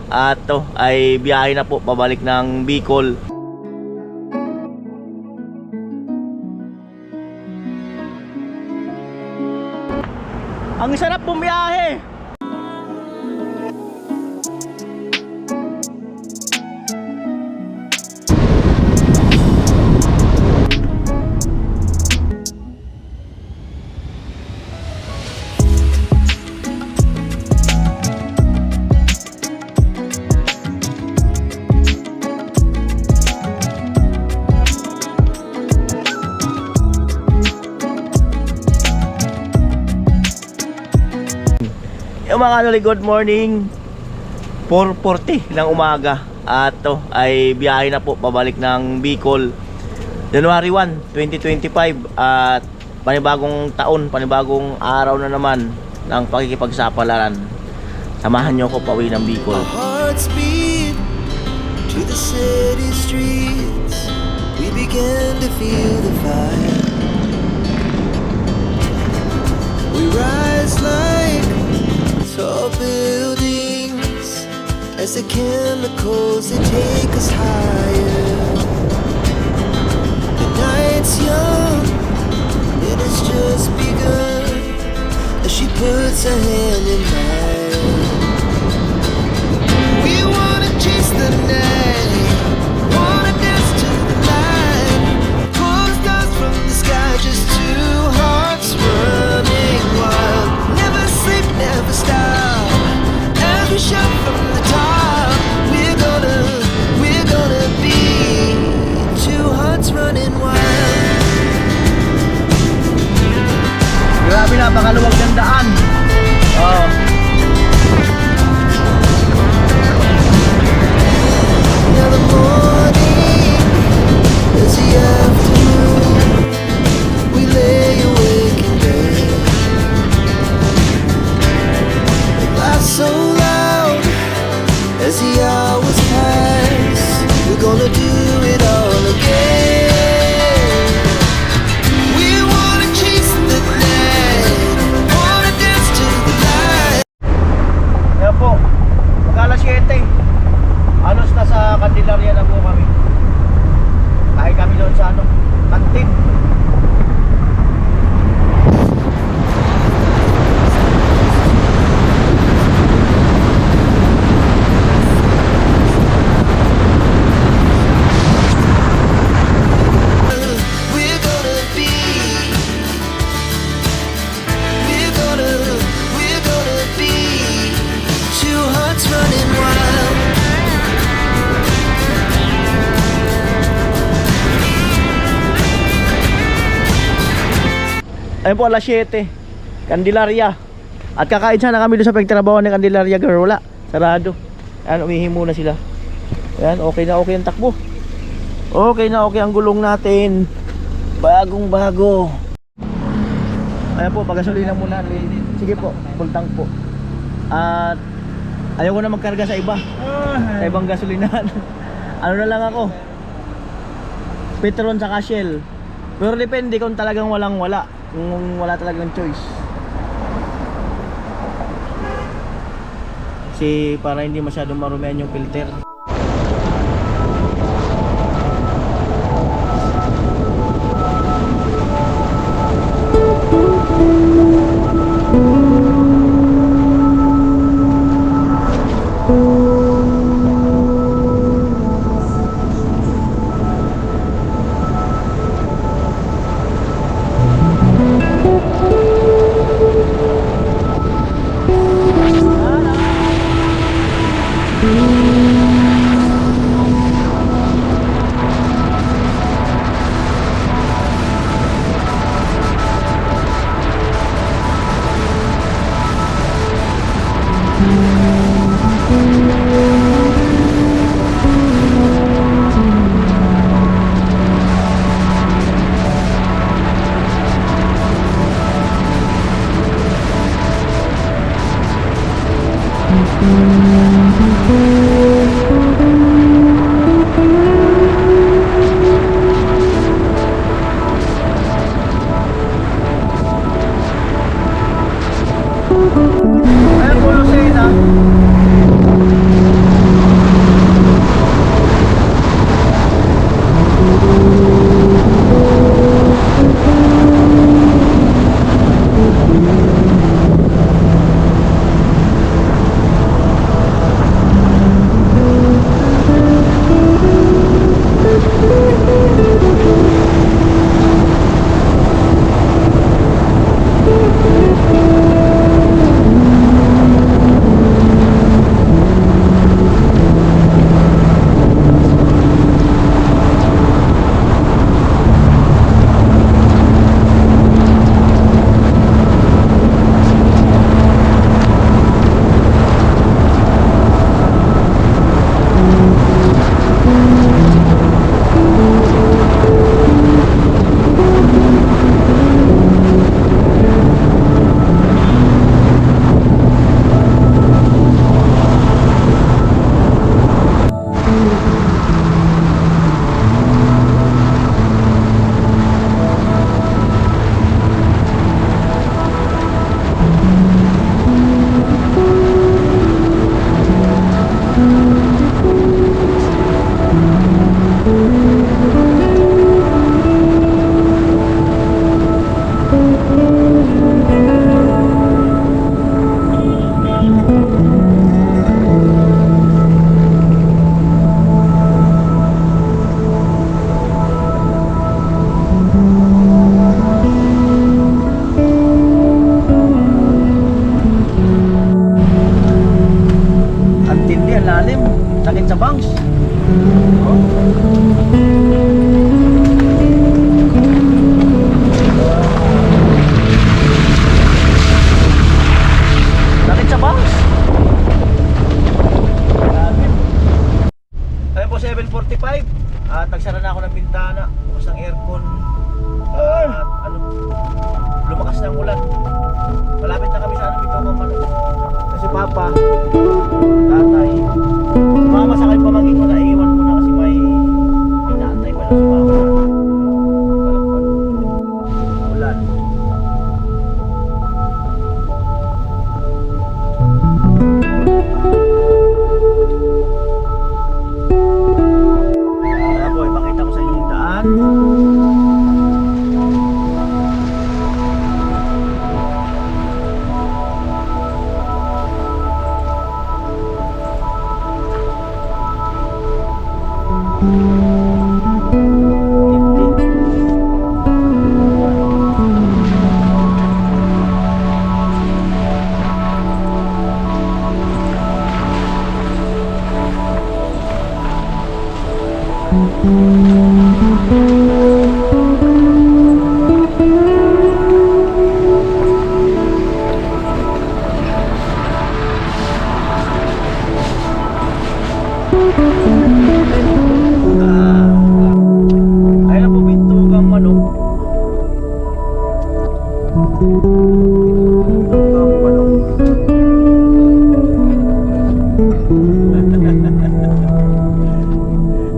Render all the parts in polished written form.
at to ay biyahe na po pabalik ng Bicol. Ang sarap bumiyahe. Yung mga kanuli, good morning. 4:40 ng umaga at to ay biyahe na po pabalik ng Bicol. January 1, 2025 at panibagong taon, panibagong araw na naman ng pakikipagsapalaran. Samahan nyo ko pauwi ng Bicol. Our hearts beat to the city streets. We began to feel the fire. We rise like tall buildings as the chemicals they take us higher. The night's young, it has just begun as she puts her hand in mine. We wanna chase the night, wanna dance to the light, pull stars from the sky, just two hearts running wild. Never sleep, never stop, as we shout from the top. We're gonna be two hearts running wild. Grabe, napakaluwag ng daan. Oh. Now the morning is the afternoon. We lay awake in bed. It laughs so loud as the hours pass. We're gonna do it all again. We wanna chase the night, wanna dance to the light. Ayan po, mag-alas 7. Halos nasa Candelaria na po kami. Kain kami doon sa kantin. We're gonna be, we're gonna be two hearts running wild. Ayun po, alas 7, Candelaria. At kakain sana kami doon sa pagtrabaho ng Candelaria, girl. Wala, sarado. Ayan, umihi muna sila. Ayan, okay na okay ang takbo. Okay na okay ang gulong natin. Bagong bago. Ayan po, pagasolina muna. Sige po, full tank po. At ayaw ko na magkarga sa iba, sa ibang gasolinahan. Ano na lang ako, Petron sa Shell. Pero depende kung talagang walang wala, kung wala talagang choice. Kasi para hindi masyadong marumihan yung filter. ang lalim. Sakit sa bangs. Oh. Sakit sa bangs. Grabe. Ayun po, 7:45. At nagsara na ako ng bintana. Bukas ng aircon. At ano, lumakas na ang ulan. Malapit na kami sa Bitugang Manok. Kasi papa, tatay, mama sa akin pamangkin ko na iwan muna kasi may inaantay pa lang si mama. Ulan. Kaya po, ipakita ko sa inyo yung daan. Ayun na po, Bitugang Manok. Bitugang Manok.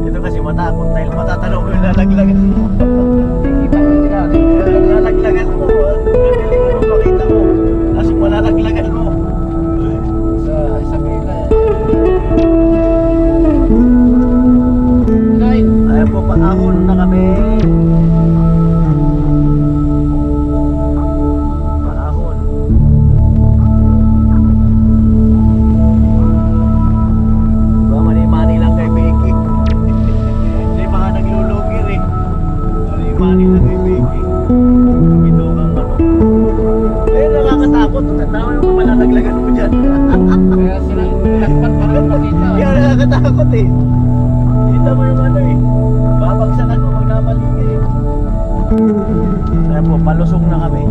Ito kasi matakot dahil matatanong ko yung lalaglagan mo. Lalaglagan mo. Galing mo makita mo. Kasi malalaglagan mo. Sa pila. Ayun po, paahon na kami. Paahon. Ba, mani-mani lang kay Becky. Hindi baka naglulugir eh. Mani-mani lang kay Becky. Bitugang Manok. Ayun, nakakatakot. Tama yung malalaglagan mo dyan. Kaya sila lakpat para makita. Kaya nakakatakot eh. Kita mo yung ano eh. Babagsakan mo pag napaligid eh. Kaya po, palusong na kami.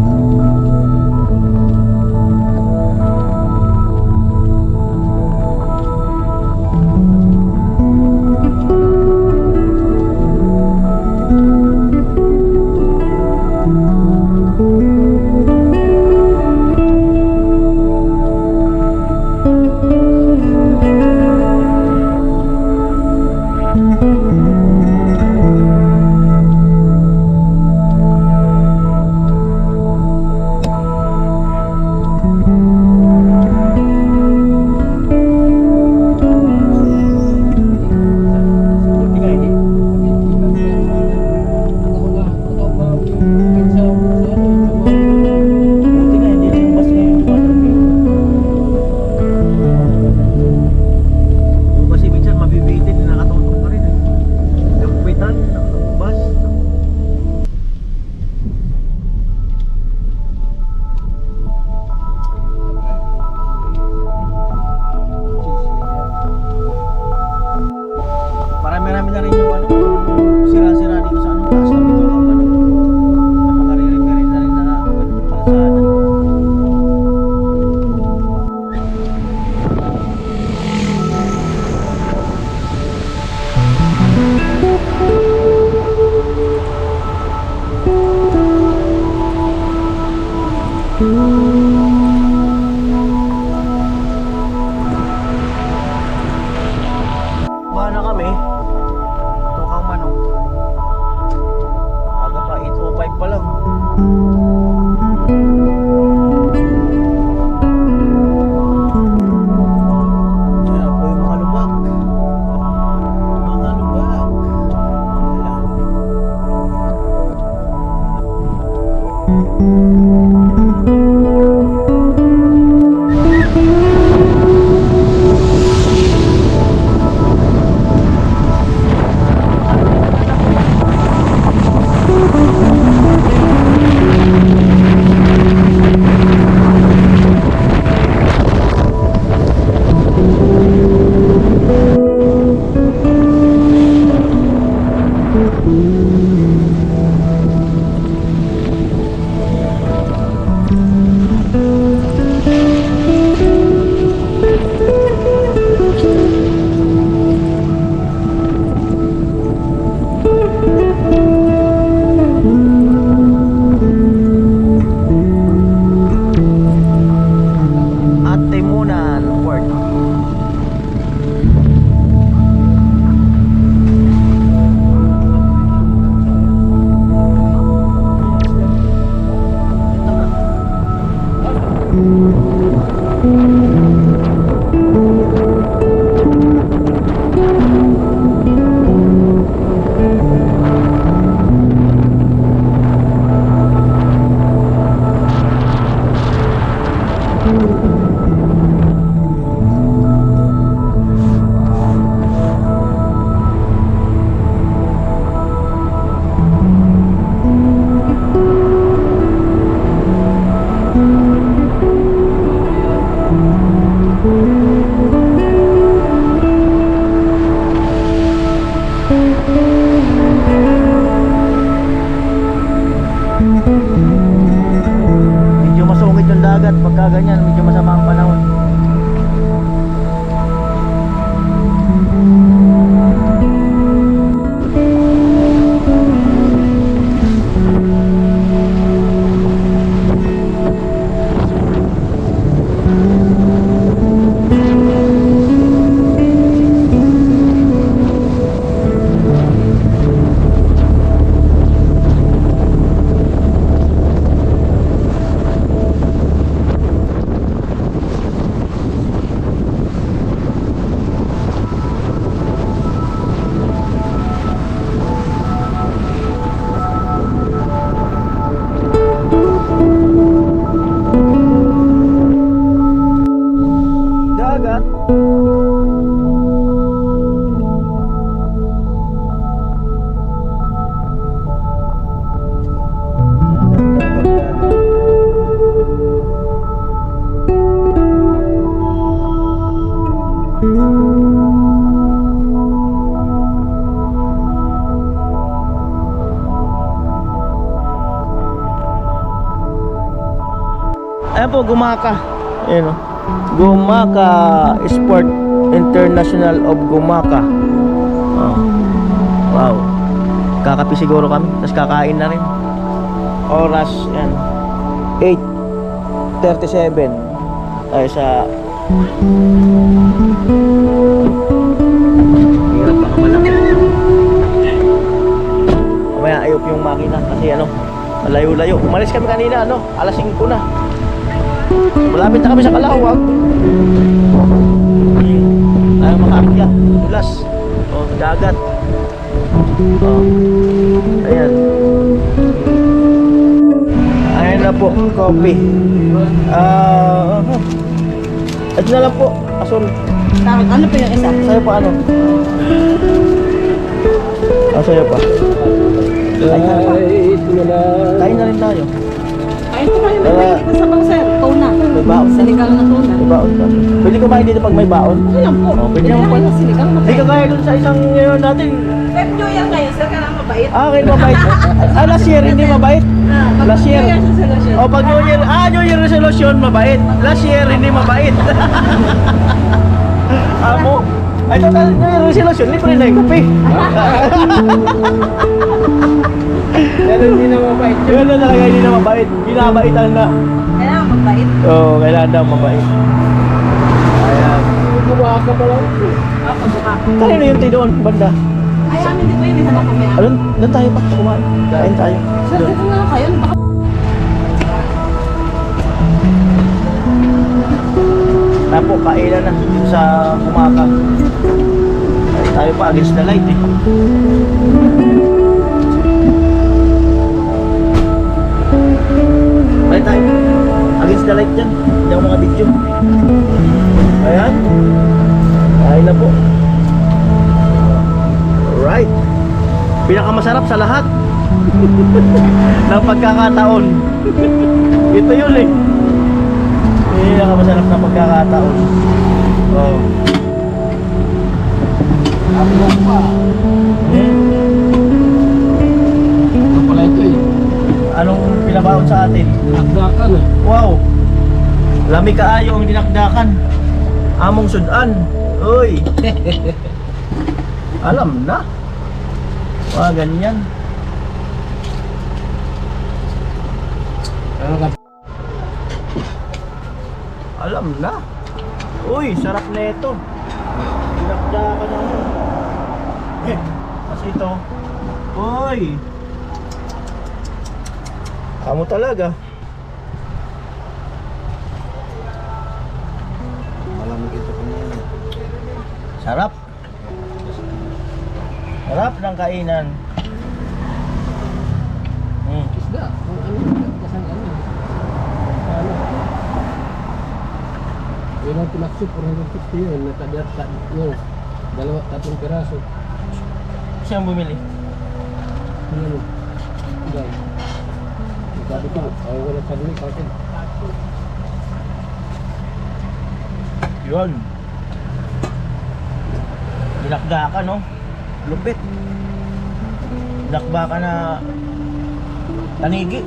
Marami na rin yung ano, sira-sira dito sa ano, taas ng Bitugang Manok. Napaka-repair na rin na kalsada. Ba na kami? Bitugang Manok. Aga pa, 8:05 pa lang. Ayan po yung mga lubak. Mga lubak. Ayan. Ayan po, Gumaka. Ayan o. Gumaka Sport International of Gumaka. Oh. Wow. Kakapi siguro kami, tapos kakain na rin. Oras, yan, 8:37. Ay sa hirap baka malaki. Mamaya ayop yung makina kasi ano, malayo-layo. Umalis kami kanina, ano, alas 5 na. Malapit na kami sa Kalawag. Ayaw makakya, tulas. O, dagat. O, ayan. Ayan na po, coffee. Ito na lang po, asul. Ano pa yung isa? Sa'yo pa ano? Sa'yo pa. Kain na rin tayo. Ay, ito kayo. Tara. May dito sa bang sir. Tuna. May baon. Sinigang na tuna. May baon ka. Pwede kumain dito pag may baon. Okay lang po. Oh, pwede naman Kaya pala. sinigang na Hindi ka kaya dun sa isang ngayon natin. Pep New Year kayo, sir. Kailangan mabait. Kain mabait. Last year hindi mabait. Last year. O pag New Year, New Year resolution mabait. Last year hindi mabait. Amo. Ay total New Year resolution libre na yung kape. Pero hindi na mabait. Yun na talaga hindi na mabait. Binabaitan na. Kailangan mabait. Oo, kailangan daw mabait. Ayan. Gumawa ka pa lang. Ako buka. Kanino yung doon banda? Ay, amin dito yun. Isa na kami. Alon, doon tayo pa kumain. Kain tayo. Sir, dito na lang kayo. Baka Na po, kainan na dito sa Gumaka. Ay, tayo pa against the light eh. Ay tayo. Against the light dyan. Hindi ako mga video. Ayan. Kain na po. Alright. Pinakamasarap sa lahat. ng pagkakataon. Ito yun eh. Pinakamasarap na pagkakataon. Oh. Ako pa. Ano pala ito eh? Anong pinabaon sa atin? Nakdakan eh. Wow. Lami kaayo ang dinakdakan. Among sudan. Uy. Alam na. Mga ganyan. Ano ka? Alam na. Uy, sarap na ito. Dinakdakan ako. Kasi ito. Uy. Amo talaga. Malamig ito pa niya. Sarap. Sarap ng kainan. Isda. Kung ano, kasang ano. Ano? Yun ang pinakso, 450 yun. Nakadat yun. Tatlong piraso. Siyang bumili. Ano? Guys. Sabi ko, ayaw ko na sabi kasi. Yun. Dinakdakan, no? Lupit. Dinakdakan na tanigi.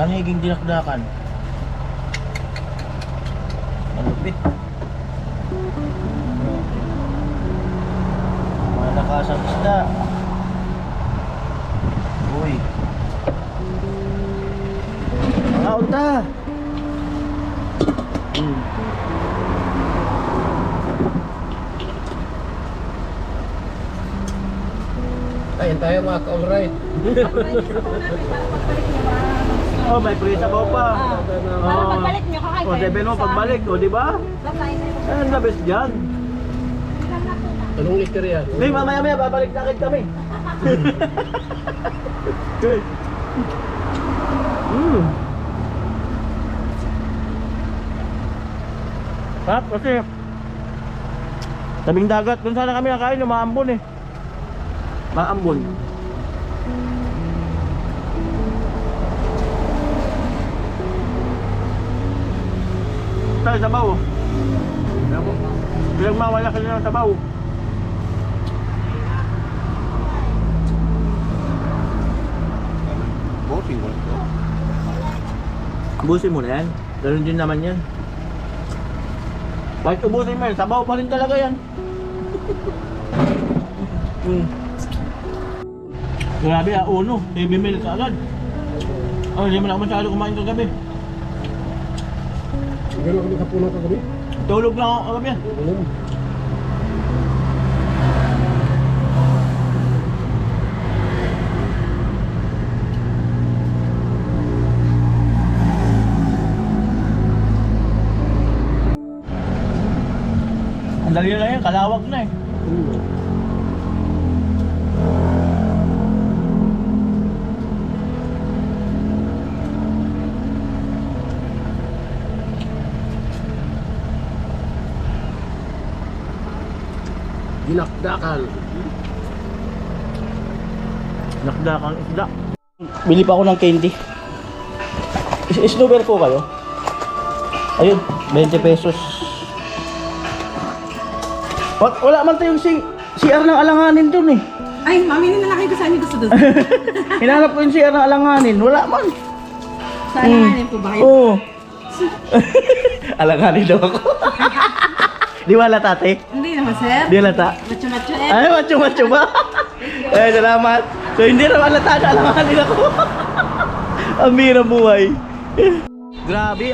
Taniging dinakdakan. Malupit. Malakas ang isda. Uy. Mga unta. Ayun tayo mga ka-alright. Oh, may free sabaw pa. para pagbalik nyo, kakain O, debe mo pagbalik, o, di ba? Ayan na best dyan. Anong liter yan? Hindi, mamaya-maya, babalik na agad kami. Sarap kasi tabing dagat, dun sana kami nakain, yung maambon eh. Maambon. Tayo sabaw oh. Pinagmawala ka na ng sabaw. Bossing mo ito. Ubusin mo na yan. Ganun din naman yan. Kahit ubusin mo yan, sabaw pa rin talaga yan. Grabe uno. Heavy meal ka agad. Oh, hindi mo na ako masyado kumain kagabi. Gano'n kami kapunan kagabi? Tulog lang ako kagabi yan. Alam. Ang dali na yan, kalawag na eh. Dinakdakan. Nakdakang isda. Bili pa ako ng candy. Snowber po kayo? Ayun, 20 pesos. Wala man tayong CR ng alanganin dun eh. Ay, mami, na lang kayo saan niyo gusto doon. Hinanap ko yung CR ng alanganin. Wala man. Saan nga po ba kayo? Oo. Alanganin daw ako. Di wala tate? Hindi naman, sir. Di lata. Macho-macho eh. Ay, macho-macho ba? Eh, salamat. So, hindi naman lata na alanganin ako. Ang mira buhay. Grabe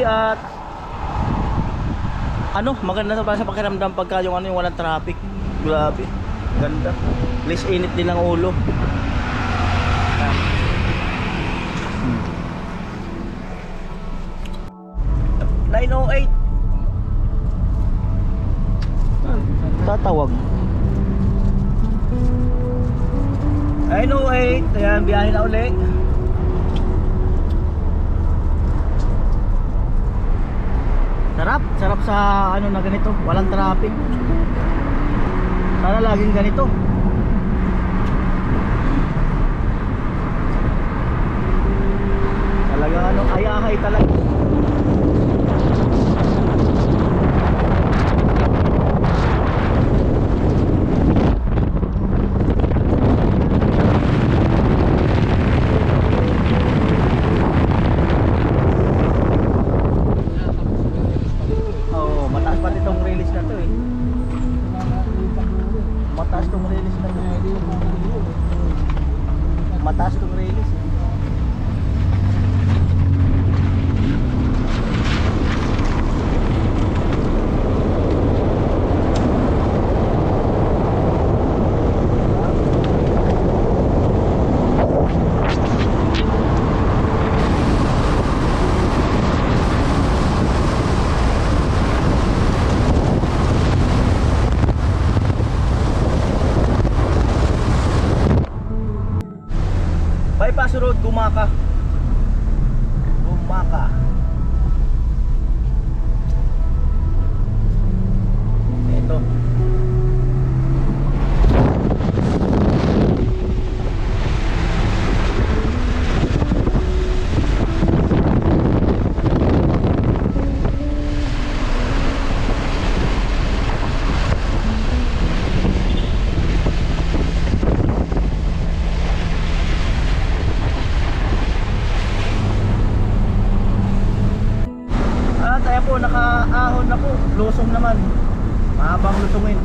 at maganda sa pakiramdam pagka yung walang traffic. Grabe. Ganda. Less init din ang ulo. 9:08. Tatawag. 9:08. Ayan, biyahe na uli. Sarap sa ano na ganito, walang traffic. Sana laging ganito. Talaga ano, ayahay talaga. Mataas tong release eh. Bypass Road, Gumaka. Ito. Ayan po, nakaahon na po. Lusong naman. Mahabang lusungin.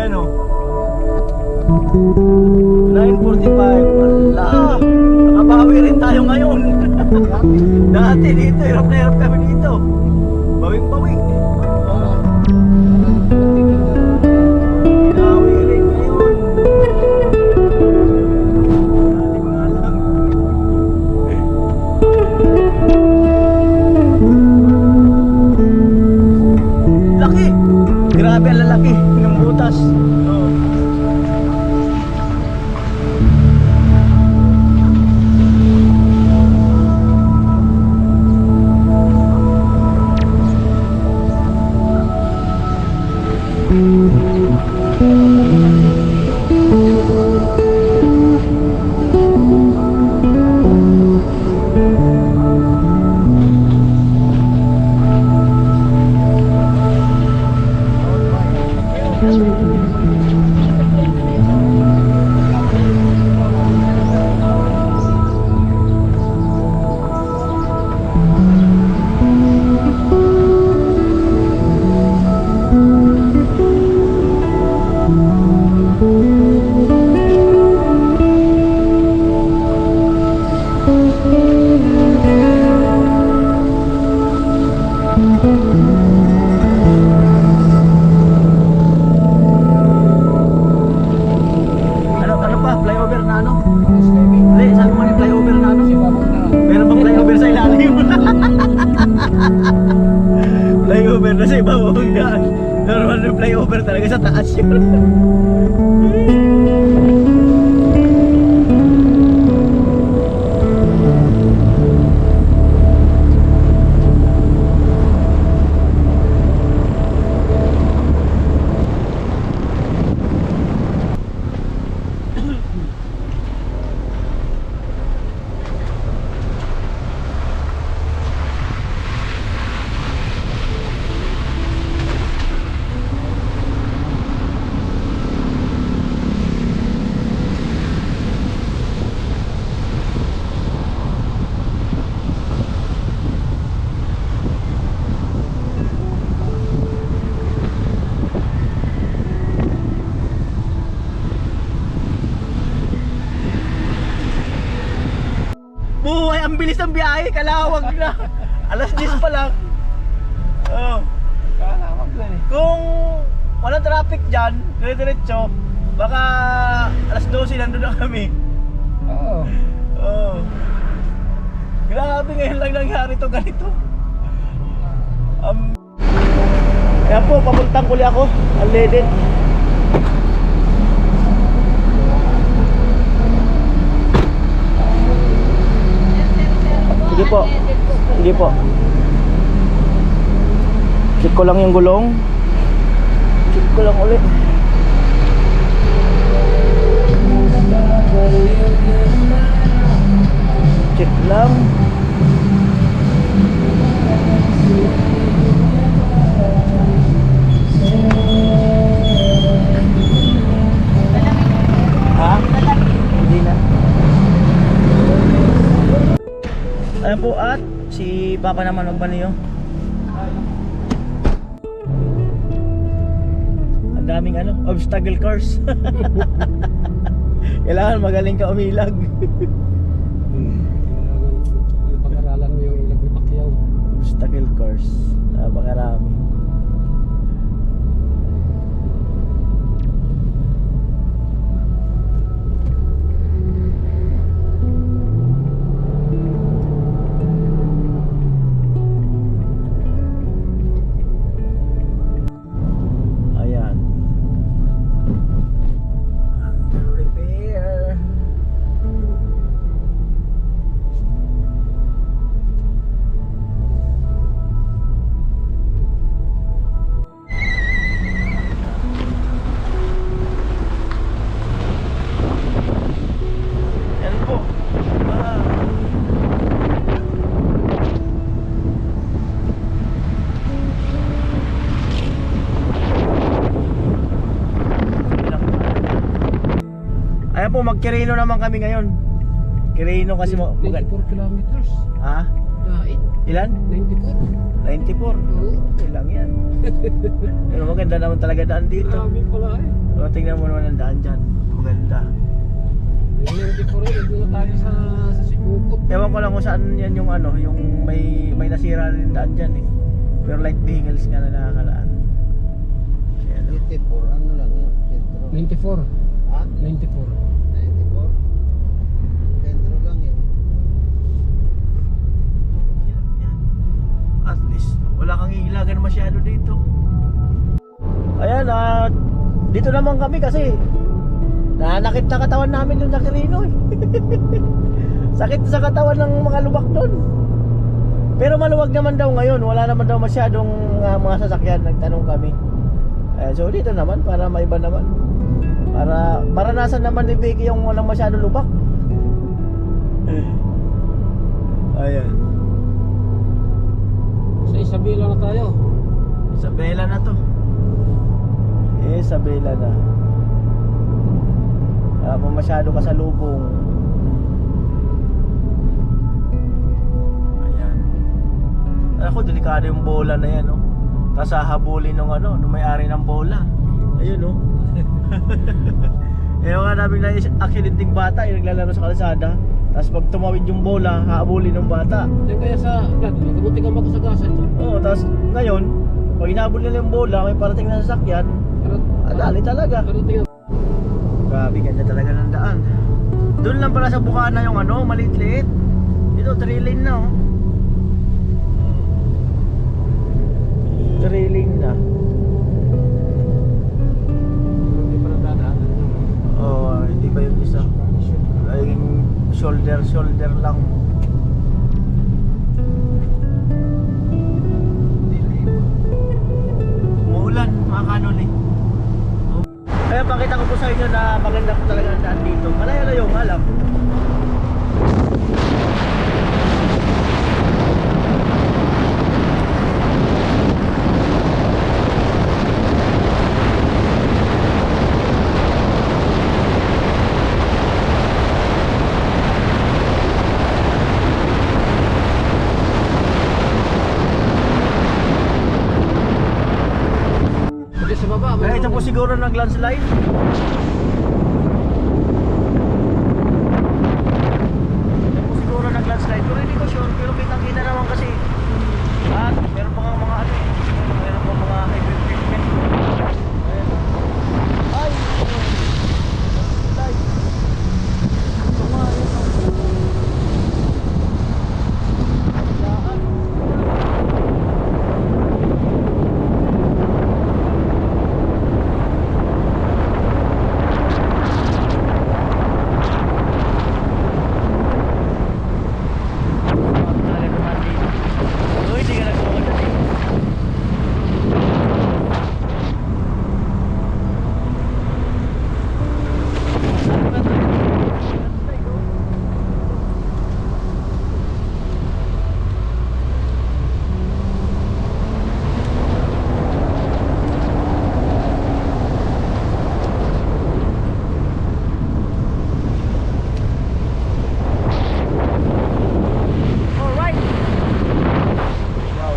Ayan o. 9:45. Wala. Nakabawi rin tayo ngayon. Dati dito, hirap na hirap kami dito. Bawing-bawi. Binawi rin ngayon. Galing nga lang. Laki! Grabe ang lalaki ng butas. Oh. Ano pa? Flyover na ano? Hindi, sabi mo yung flyover na ano? Meron bang flyover sa ilalim? Flyover na sa ibabaw ng daan. Normal yung flyover talaga sa taas yun. Buhay, ang bilis ng biyahe, kalawag na. Alas 10 pa lang. Oh. Kalawag lang eh. Kung walang traffic dyan, dire-diretso, baka alas 12 nandun na kami. Oo. Oh. Grabe, ngayon lang nangyari to ganito. Kaya po, papuntang kuli ako, unleaded. Sige po. Sige po. Check ko lang yung gulong. Check ko lang ulit. Check lang. Ha? Hindi na. Ayan po at si Papa naman magbanyo. Ang daming ano, obstacle course. Kailangan magaling ka umilag. Pag-aralan mo yung ilag ni Pacquiao. Obstacle course. Napakarami. Ayan. Under repair. Yan po. Ayan po, mag-Quirino naman kami ngayon. Quirino kasi 94 kilometers. Ha? Dahil. Ilan? 94. 94. Oo. Okay lang yan. Pero maganda naman talaga daan dito. Grabe pala eh. tingnan mo naman ang daan dyan. Maganda. Yung 94 rin, doon na tayo sa Sibukot. Ewan ko lang kung saan yan yung ano, yung may nasira rin daan dyan eh. Pero light vehicles nga na nakakalaan. Ayan, oh. 84, ano lang yun? Sentro. 94. Ha? 94. 94? Sentro lang yun. Yan. At least, wala kang ilagan masyado dito. Ayan, dito naman kami kasi nanakit na katawan namin yung Nakirino eh. Sakit sa katawan ng mga lubak doon. Pero maluwag naman daw ngayon, wala naman daw masyadong mga sasakyan, nagtanong kami. So dito naman, para maiba naman. Para maranasan naman ni Vicky yung walang masyadong lubak. Ayan. Sa Isabela na tayo. Isabela na to. Isabela na. Wala pa masyado kasalubong. Ayan. Ako, delikado yung bola na yan, no? Tapos hahabulin nung may-ari ng bola. Ayun, no? Nga namin na akilinting bata, yung naglalaro sa kalsada. Tapos pag tumawid yung bola, hahabulin ng bata. Yan kaya sa vlog, kabuti kang makasagasan dyan. Oo, tapos ngayon, pag hinabol nila yung bola, may parating na sasakyan, dali talaga. Parating na. Grabe, ganda talaga ng daan. Doon lang pala sa Bukana yung maliit-liit. Dito, 3 lane na, oh. 3 lane na. Hindi pa nadadaanan. Oo, hindi ba yung isa? Ay, shoulder lang. Umuulan, mga kanon eh. Kaya pakita ko po sa inyo na maganda po talaga ang daan dito. Malayo-layo nga lang. Pwede sa baba. Kaya ito po siguro nag-landslide. Ito po siguro nag-landslide. Pero hindi ko sure. Pero kitang-kita naman kasi. At meron pa nga mga meron pa mga equipment. Ayan. Ay! Landslide. Daan. Uy, di ka nagbukas dyan eh. Alright. Wow.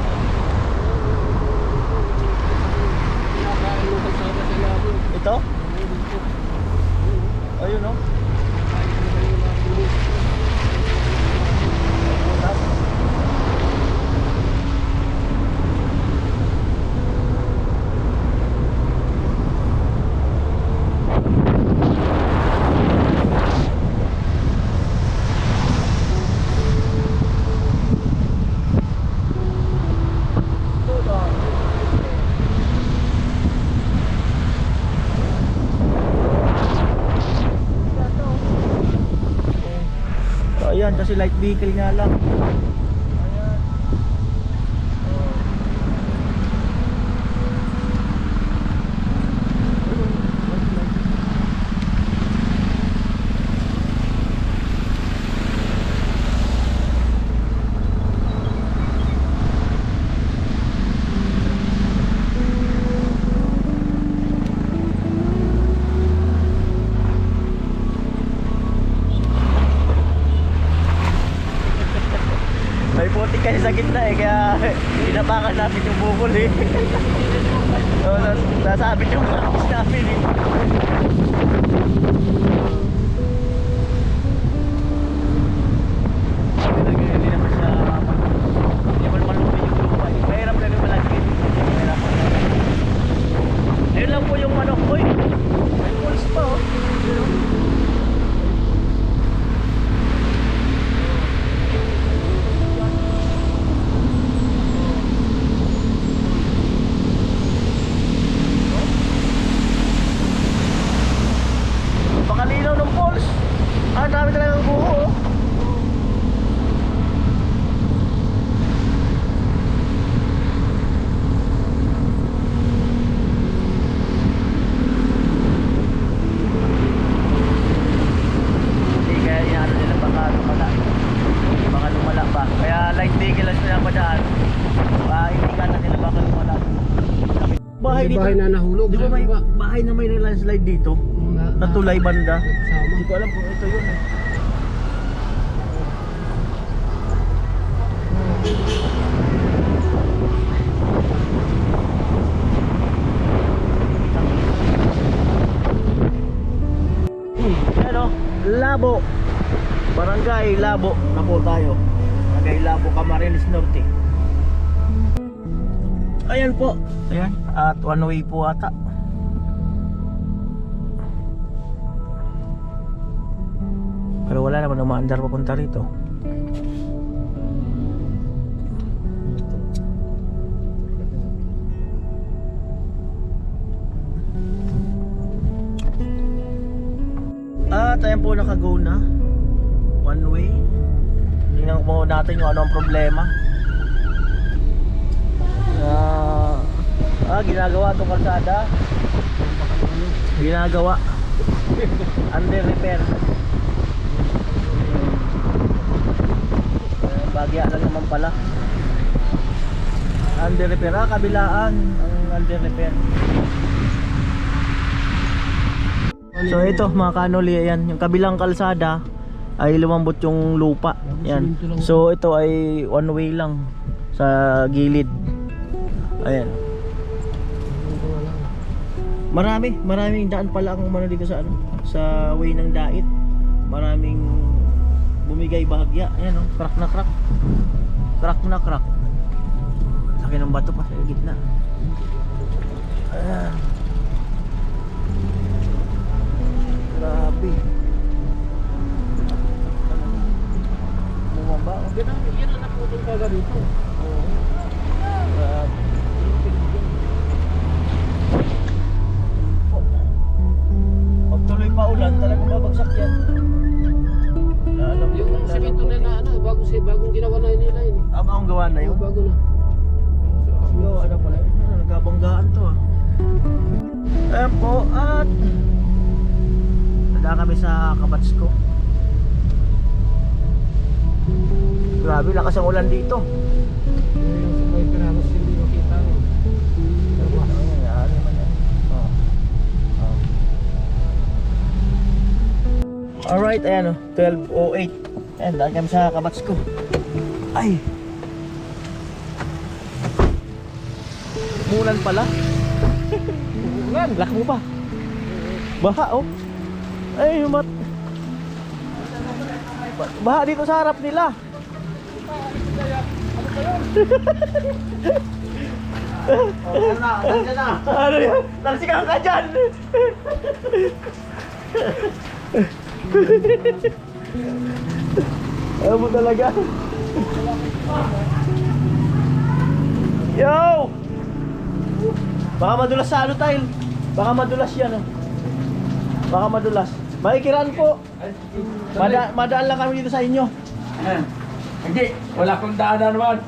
Kinakain mo kalsada sa ilalim. Ito? Ayun, no? Ayan, kasi light vehicle nga lang. Ayan. Oh. May putik kasi sa gitna eh, kaya pinapakan namin yung bukol eh. So, nasabit yung kapis namin eh. bahay May dito. bahay na nahulog. Di ba may Sa baba. bahay na may landslide dito? Natulay banda. Kasama. Hindi ko alam kung ito yun eh. Ano? Labo. Barangay Labo na po tayo. Barangay Labo, Camarines Norte. Ayan po. Ayan. At one way po ata. Pero wala naman umaandar papunta rito. At ayan po, naka-go na. One way. Tingnan po natin kung ano ang problema. Ginagawa itong kalsada. Ginagawa. Under repair. Bagya lang naman pala. Under repair. Kabilaan ang under repair. So ito mga kanoli, ayan, yung kabilang kalsada ay lumambot yung lupa. Yan. So ito ay one way lang sa gilid. Ayan. Maraming daan pala ang umano dito sa ano, sa way ng Dait. Maraming bumigay bahagya. Ayan oh, crack na crack. Crack na crack. Laki ng bato pa sa gitna. Ayan. Grabe. Bumaba. Yan ang naputol ka dito. Grabe. Pag tuloy pa ulan, talagang babagsak yan. Alam Yung semento na ano, bagong ginawa na nila yun. ang gawa na yun. Bago na. Ang gawa na pala yun. Nagkabanggaan to ah. Ayan po, at nada kami sa Kabatsko. Grabe, lakas ang ulan dito. Yung sa may Piranos hindi makita. Alright, ayan o, 12:08. Ayan, dahil kami sa Kabatsko. Ay! Umulan pala. Umulan? Lakmo pa. Baha oh. Ay, mat. Baha dito sa harap nila. Ano yan? Talsikan ka dyan! Ayaw mo talaga. Yo! Baka madulas sa ano tayo. Baka madulas yan oh. Baka madulas. Makikiraan po. Madaan lang kami dito sa inyo. Hindi, wala akong daanan naman.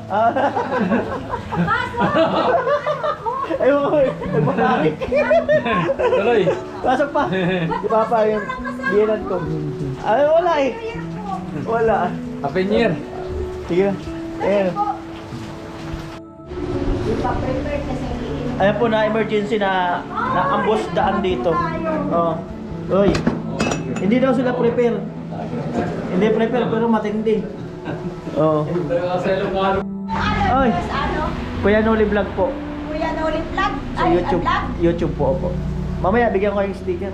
Ayun ko, nagpapakik. Tuloy. Pasok pa. Di ba pa yung biyenan ko? Ay, wala eh. Wala. Happy New Year. Sige na. Ayan. Ayan po na emergency na ambush daan dito. Oh. Oy. Hindi daw sila prepare. Hindi prepare pero matindi. Oo. Oy. Kuya Noli Vlog po. Kuya Noli Vlog? Sa YouTube. YouTube po po. Mamaya bigyan ko yung sticker.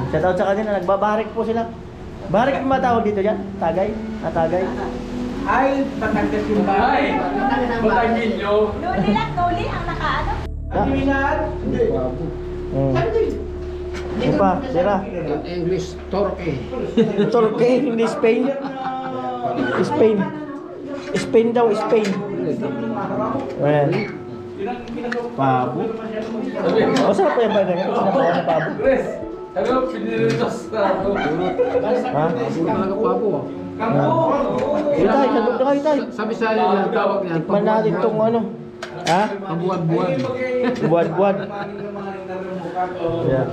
Shoutout sa kanila, nagbabarik po sila. Barik yung matawag dito dyan? Tagay? Natagay? Ay, Batangas yung bahay. Batangas nyo. Noli lang, Noli ang nakaano? Ano pa? Sira? English Torque. Turkey, hindi Spain. Spain. Spain daw, Spain. Ayan. Pabo. O, sarap po yung bagay. Sinabawa na pabo. Chris, ano, piniritos na ako. Ha? Talaga pabo. Sige tayo, sandok na kayo tayo. Sabi sa yung tawag niyan. Tikman natin itong ano. Ha? Pabuad-buad. Buwad-buwad. Yeah.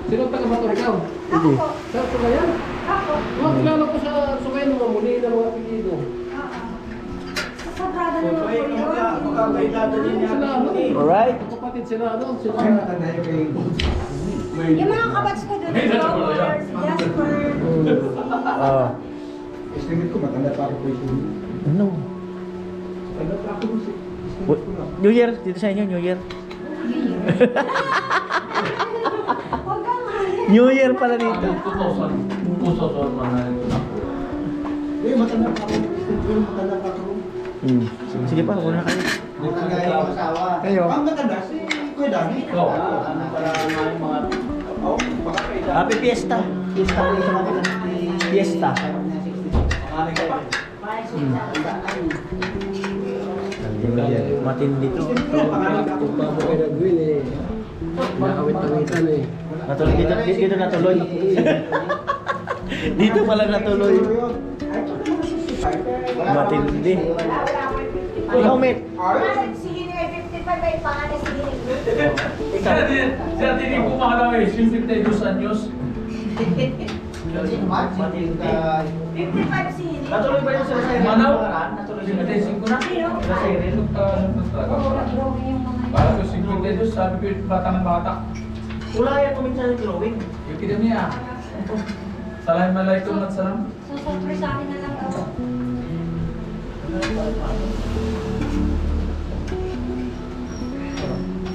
Sino taga-bator ikaw? Hindi. Sa Sugayan? Ako. Mga kilala ko sa Sugayan, mga muli na mga apelido. Sagrada na Alright? Kapatid sila, ano? Sila. Yung mga kabats ko doon, Flowers, Jasper. Oh. Estimate ko, matanda pa ako po ito. Ano? New Year, dito sa inyo, New Year. Huwag kang mahalin. New Year pala dito. Eh, matanda pa ako. Matanda pa ako. Sige pa, wala na kayo. Kayo? Ang matanda, si Kuya Dani. Happy Fiesta. Fiesta ko sa mga Fiesta. Matindi to. Kung paano kayo nag-win eh. Nakawit-tawitan eh. Natuloy dito natuloy. Dito pala natuloy. Matindi. Ikaw, mate. Pangalan si Hini ay 55 ay pangalan si Hini. Siya tinig ko mahalaw eh, 52 anyos. 55 si Hini. Natuloy ba yun sa Manaw? Natuloy 55 ko na. Para ko 52, sabi ko yung bata ng bata. Wala yan kuminsan ng glowing. Yung kida niya. Salamat alaikum at salam. Susurprise sa akin na lang daw.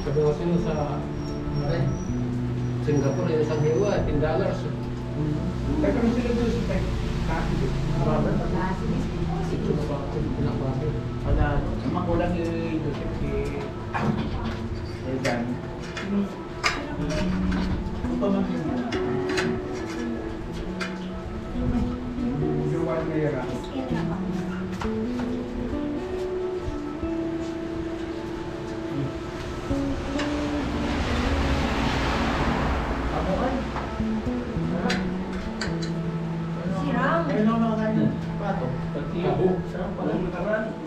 Sabi ko sino sa Singapore, yung isang hiwa, $10. Wala, makulang yung Joseph si Dan. Sirang.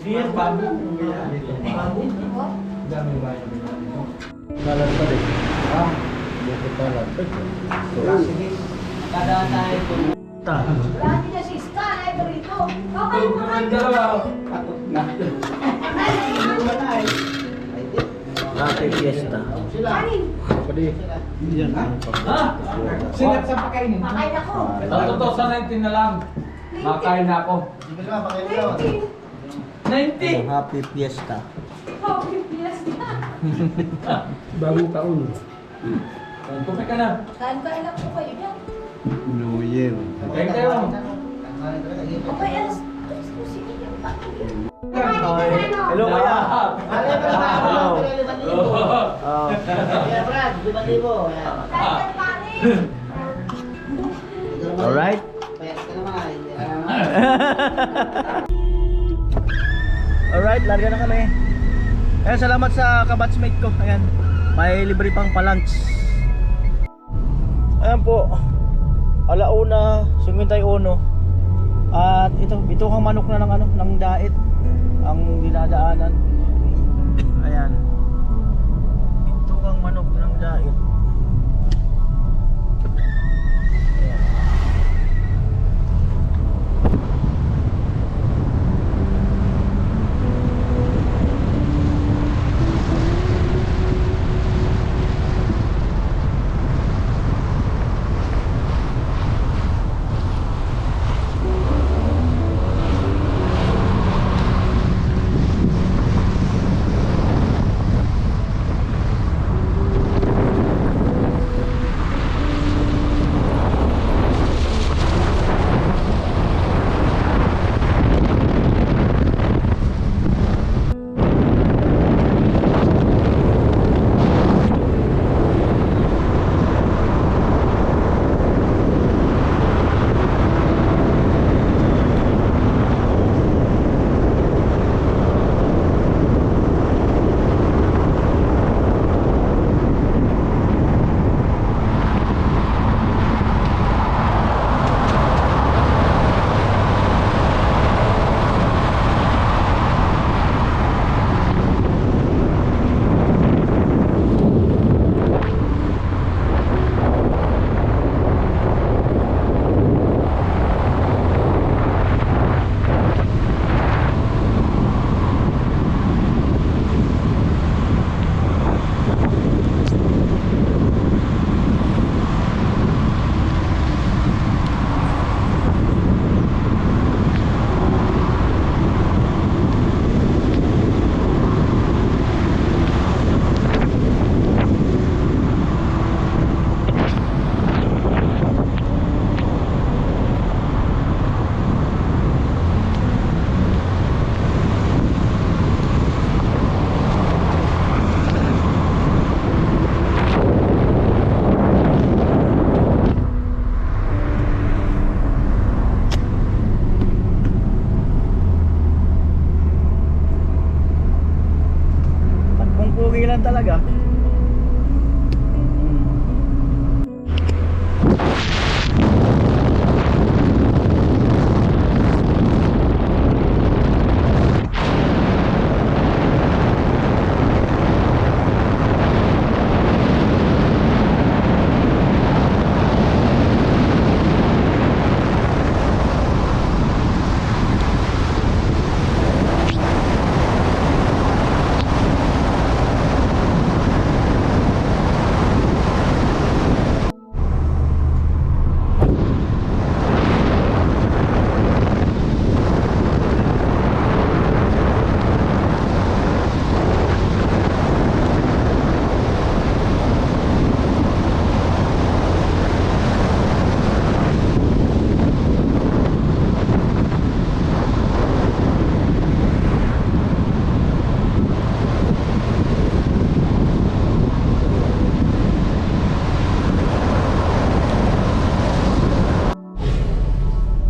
Dear Babu. Kalat pa rin. Ta. Lagi niya si Ska, ay barito. Okay, Ang dalawa. Happy Fiesta. Kanin. Ha? Sinap sa pakainin. Makain ako. Ito, 2019 na lang. Makain na ako. 90! Happy Fiesta. Happy Fiesta. Bagong taon. Kumain ka na. Kain lang po kayo dyan. New Year. Kain kayo. Okay, alas 3 po si Hini. Hello kaya. Hello. Oh. Kain kanin. Alright. Alright, larga na kami. Ayan, salamat sa kabatsmate ko. Ayan, may libre pang palunch. Ayan po, 1:51. At ito kang manok na ng dait ang dinadaanan. Ayan, ito kang manok ng dait. talaga.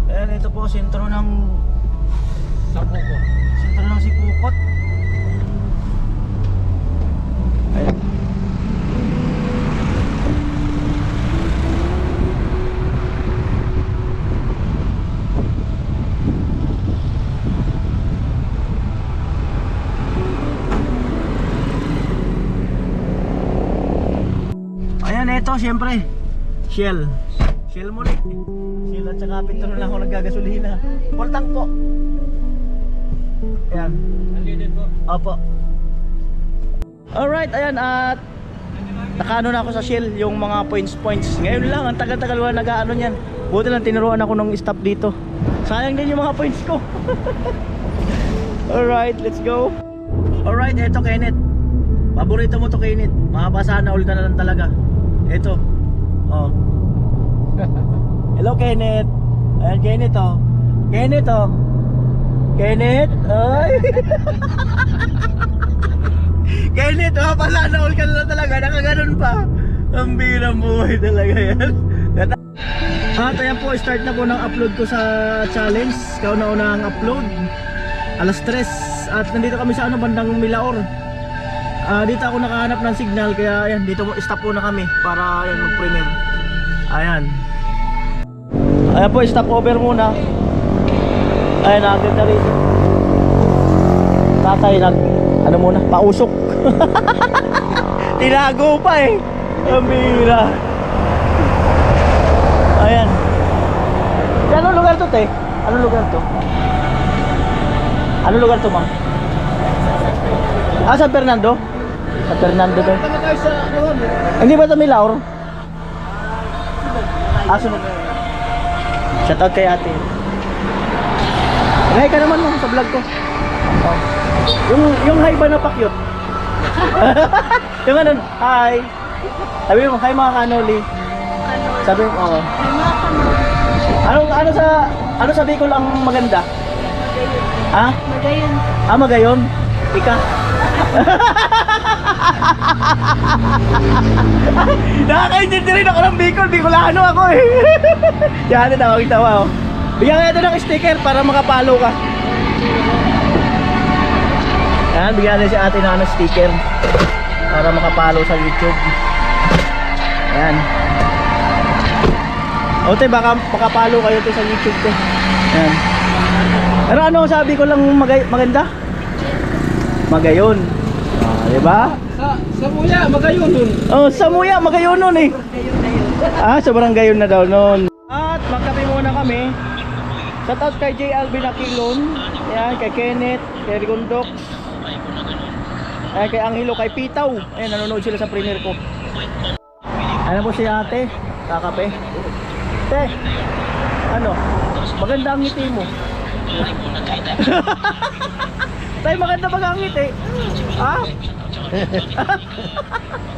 Ayan, ito po sentro ng sentro ng Sipukot. Ayan. Ayan, ito syempre Shell. Shell muli. Shell at saka petrol na ako naggagasolina. Full tank po. Ayan. Opo. Alright, ayan at nakaano na ako sa Shell yung mga points. Ngayon lang, ang tagal-tagal wala nag-ano niyan. Buti lang tinuruan ako ng stop dito. Sayang din yung mga points ko. Alright, let's go. Alright, eto Kenneth. Paborito mo to Kenneth. Mabasa na all ka na lang talaga. Eto. Oh. Hello Kenneth. Ayan Kenneth oh. Kenneth oh. Kenneth. Ay. Kenneth oh, pasana all ka na talaga. Nakaganon pa. Ang birang buhay talaga yan. At ayan po, start na po ng upload ko sa challenge. Kauna-una ang upload. Alas 3. At nandito kami sa bandang Milaor. Dito ako nakahanap ng signal. Kaya ayan, dito stop po na kami. Para ayan, mag-premiere. Ayan. Ayan po, stop over muna. Ayan, agad na rin. Tatay, ano muna, pausok. Tinago pa eh. Amira. Ayan. Anong lugar to, te? Anong lugar to? Anong lugar to, ma'am? San Fernando? San Fernando to. Hindi ba ito Milaor? Sunod. Shoutout kay ate. Hi ka naman mo sa vlog ko. Oh. Yung hi ba na pakyut? Yung ano, hi. Sabi mo, hi mga kanoli. Sabi mo, oo. Ano sabi ko lang maganda? Ha? Magayon. Magayon? Ika? Nakakaintindi rin ako ng Bicolano ako eh. Yan, tawag-tawa oh. Bigyan kaya ito ng sticker para makapalo ka. Yan, bigyan natin si ate ng sticker para makapalo sa YouTube. Yan. Ote, baka makapalo kayo to sa YouTube ko. Yan. Pero ano sabi ko lang maganda? Magayon. Diba? Sa Muya, magayon nun. Oh, sa Muya, magayon nun eh. Sobrang gayon na daw nun. At magkape muna kami. Shout out kay J. Alvin Aquilon. Yan, kay Kenneth, kay Rigondox. Ayan, kay Angelo, kay Pitaw. Ayan, nanonood sila sa premiere ko. Ano po si ate? Kakape. Te, ano? Maganda ang ngiti mo. Tay, maganda ba ang ngiti? Ha?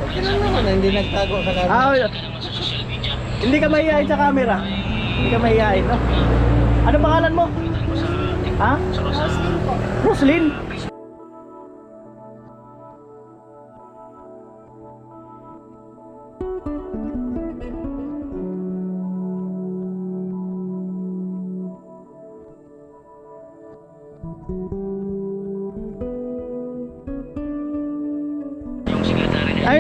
Okay lang naman, hindi nagtago sa camera. Hindi ka mahihain sa camera. Hindi ka mahihain, no? Ano pangalan mo? Ha? Roslyn po. Roslyn?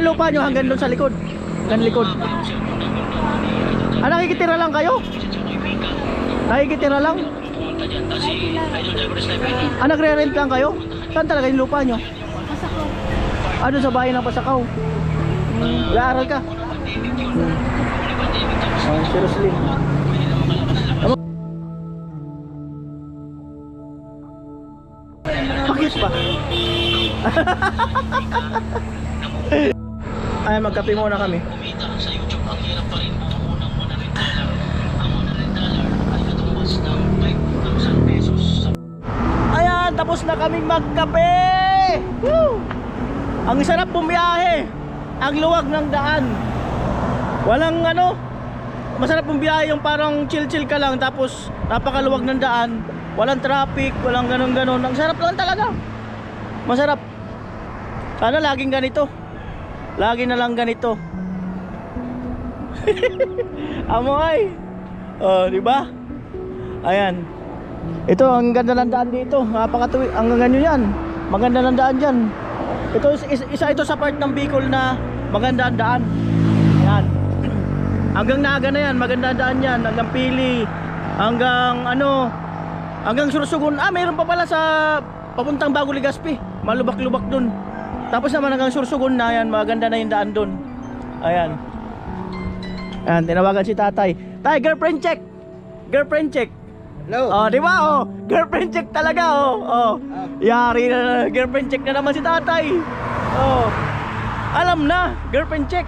yung lupa nyo hanggang doon sa likod. Hanggang likod. Ah, nakikitira lang kayo? Nakikitira lang? Ah, nagre-rent lang kayo? Saan talaga yung lupa nyo? Pasakaw. Ah, doon sa bahay ng Pasakaw. Nag-aaral ka? Oh, seriously. Bakit ba? Ay, magkape muna kami. Ayan, tapos na kaming magkape. Woo! Ang sarap bumiyahe. Ang luwag ng daan. Walang ano, masarap bumiyahe yung parang chill-chill ka lang tapos napakaluwag ng daan. Walang traffic, walang ganon-ganon. Ang sarap lang talaga. Masarap. Sana laging ganito. Lagi na lang ganito. Amoy. Oh, di ba? Ayan. Ito, ang ganda ng daan dito. Napakatuwi. Ang ganyan yan. Maganda ng daan diyan. Ito isa ito sa part ng Bicol na maganda ang daan. Ayan. Hanggang Naga na yan, maganda ang daan yan. Hanggang Pili, hanggang ano, hanggang Sursugun. Ah, mayroon pa pala sa papuntang Bago Legazpi. Malubak-lubak dun. Tapos naman hanggang Sursugun na yan, maganda na yung daan dun. Ayan. Ayan, tinawagan si tatay. Tay, girlfriend check. Girlfriend check. Hello. Oh, di ba? Oh, girlfriend check talaga. Oh, oh. Yari na, girlfriend check na naman si tatay. Oh. Alam na, girlfriend check.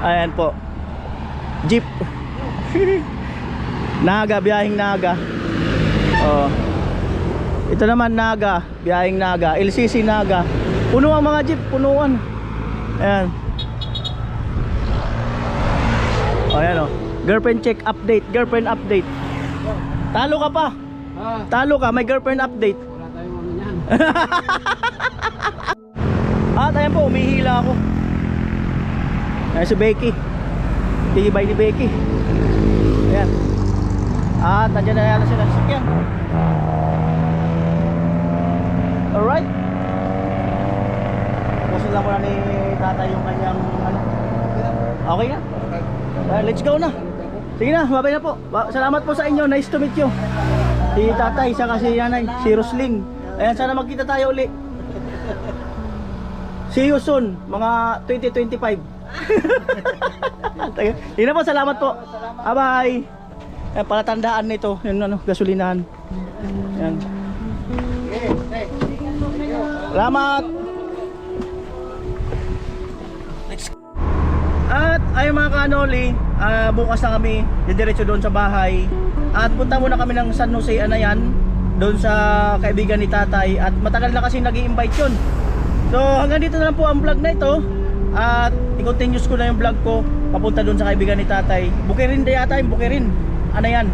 Ayan po. Jeep. Naga, biyaheng Naga. Oh. Ito naman Naga, biyaheng Naga, LCC Naga. Puno ang mga jeep, punuan. Ayan. Oh, ayan oh. Girlfriend check update, girlfriend update. Talo ka pa. Talo ka, may girlfriend update. Wala tayong ano yan. At ayan po, umihila ako. Ayan si Becky. Tibay ni Becky. Ayan. At nandiyan na yata sila sasakyan. Alright. Tapusin lang muna ni tatay yung kanyang ano. Okay na? Let's go na. Sige na, babay na po. Salamat po sa inyo. Nice to meet you. Si tatay, saka si nanay, si Rosling. Ayan, sana magkita tayo uli. See you soon, mga 2025. Sige na po, salamat po. Bye-bye. Ayan, palatandaan nito, yung ano, gasolinahan. Ayan. Salamat. At ay mga kanoli, bukas na kami didiretso doon sa bahay. At punta muna kami ng San Jose Anayan, doon sa kaibigan ni tatay. At matagal na kasi nag-i-invite yun. So hanggang dito na lang po ang vlog na ito. At i-continuous ko na yung vlog ko papunta doon sa kaibigan ni tatay. Bukirin din yata yung Bukirin Anayan.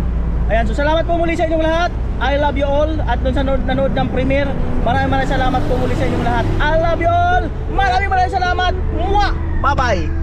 Ayan, so salamat po muli sa inyong lahat. I love you all. At doon sa nanood ng premiere, maraming salamat po muli sa inyong lahat. I love you all. Maraming salamat. Mwah! Bye bye.